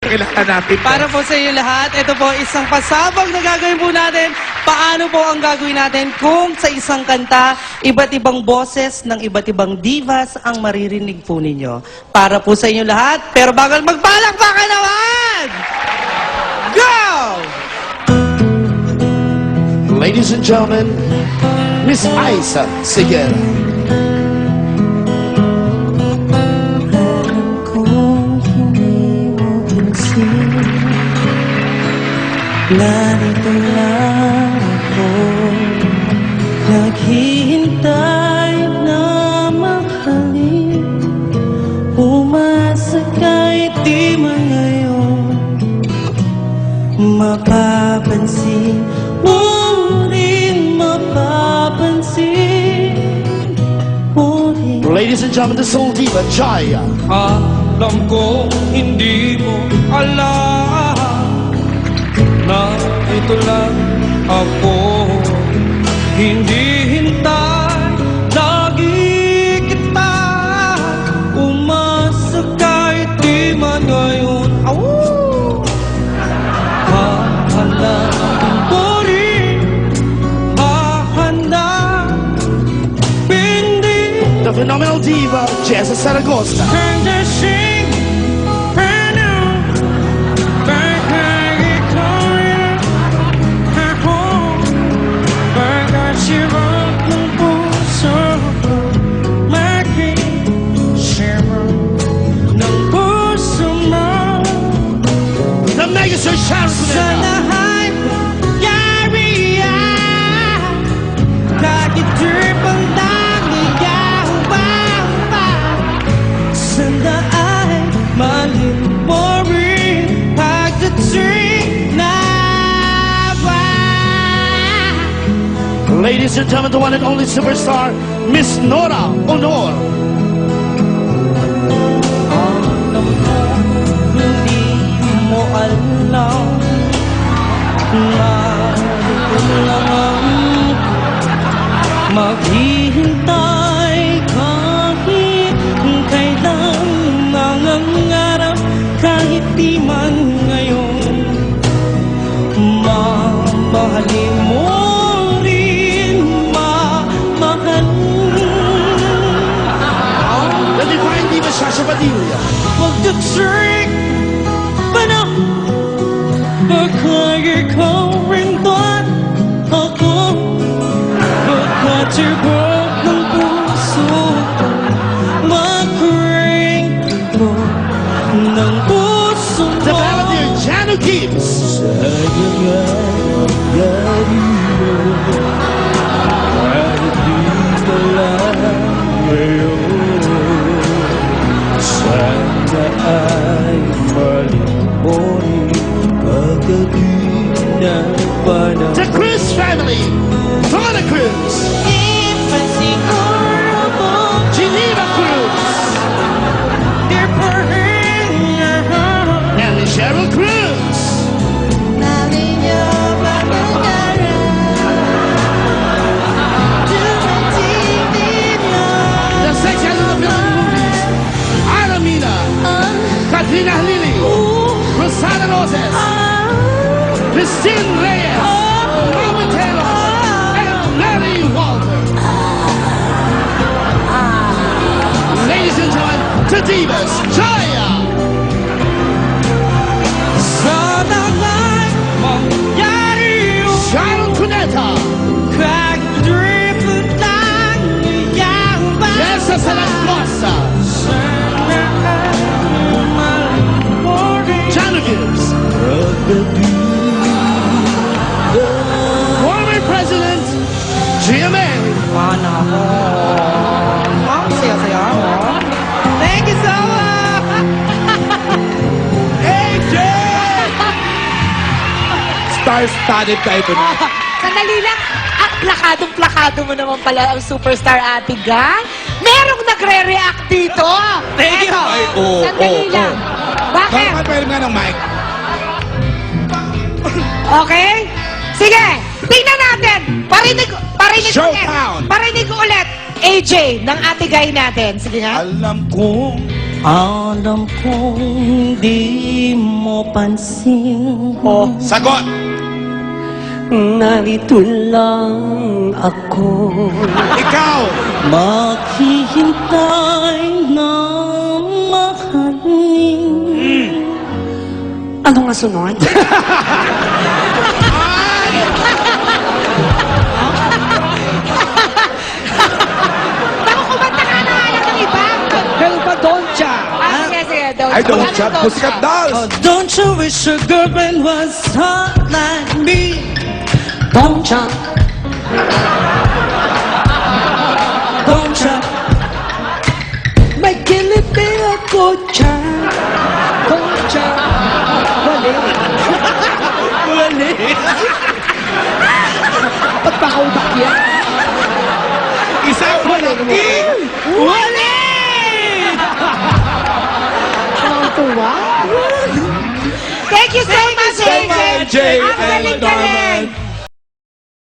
Kailangan natin. Para po sa inyo lahat, ito po isang pasabog na gagawin po natin. Paano po ang gagawin natin kung sa isang kanta, iba't ibang boses ng iba't ibang divas ang maririnig po ninyo. Para po sa inyo lahat, pero bagal magpalakpakan naman! Go! Ladies and gentlemen, Miss Aiza Seguera. Narito lang ako, naghihintay na mahalin. Umasa kahit di man ngayon mapapansin mo rin, mapapansin mo rin. Ladies and gentlemen, the soul diva, Jaya. Alam ko hindi mo alam na ito lang ako. Hindi hintay, lagi kita umasa kahit di man ngayon. Hahanapin ko rin, hahanapin. The phenomenal diva, Jessa Saragosa. The mega star Sharon Cuneta. Ladies and gentlemen, the one and only superstar, Miss Nora Honor. Hindi mo alam, narito lang maghihintay kahit kailan, nangangarap kahit di man ngayon. Mamahalin mo rin, mamahalin. The divine diva, Sasha Padilla. Huwag ka-trick pa na, baka ikaw rin doon ako. Baka tibok ng puso ko, mag-ring ko ng puso mo. The balladeer, Jano Gibbs. Sana ay malimunin pagdating ng panahon. The Cruz family, Donna Cruz. Geneva Cruz. And Cheryl Cruz. The sex and the film movies, Aramina, Katrina Lili, Rosana Roses, Christine Reyes, Mama Taylor, and Larry Walter. Ladies and gentlemen, the divas, Jaya. Sana nga'y mangyari yun, Sharon Cuneta, kahit dripple lang iyang ba? Jessa Saragosa, Jano Gibbs, former President GMA. Mana ko. Ma'am, saya-saya mo. Thank you so much! AJ! Star-studded tayo ito. Sandali lang. Plakadong-plakado mo naman pala ang superstar Ate Gang. Merong nagre-react dito. Thank you. Ay, oo, Sandali lang. Bakit? Bakit pwede nga ng mic? Okay? Sige. Tingnan natin. Parinig ulit. Showdown. Parinig ulit. AJ, ng Ate Guy natin. Sige nga. Alam kong Alam kong di mo pansin. Sagot! Narito lang ako. Ikaw! Maghihintay na mahalin. Ano nga sunod? Baka kumanta ka na alam ng iba. Meron pa Doncha. Sige, sige. I don't chat Pussycat Dolls! Oh, don't you wish your girlfriend was hot like me? Doncha. Doncha. May kiliti ako dyan. Doncha. Wali. Wali. Ba't pakaubak yan? Isang malaki! Wali! Ang tuwa. Thank you so much, Thank you, AJ. Jay Ang and galing-galing.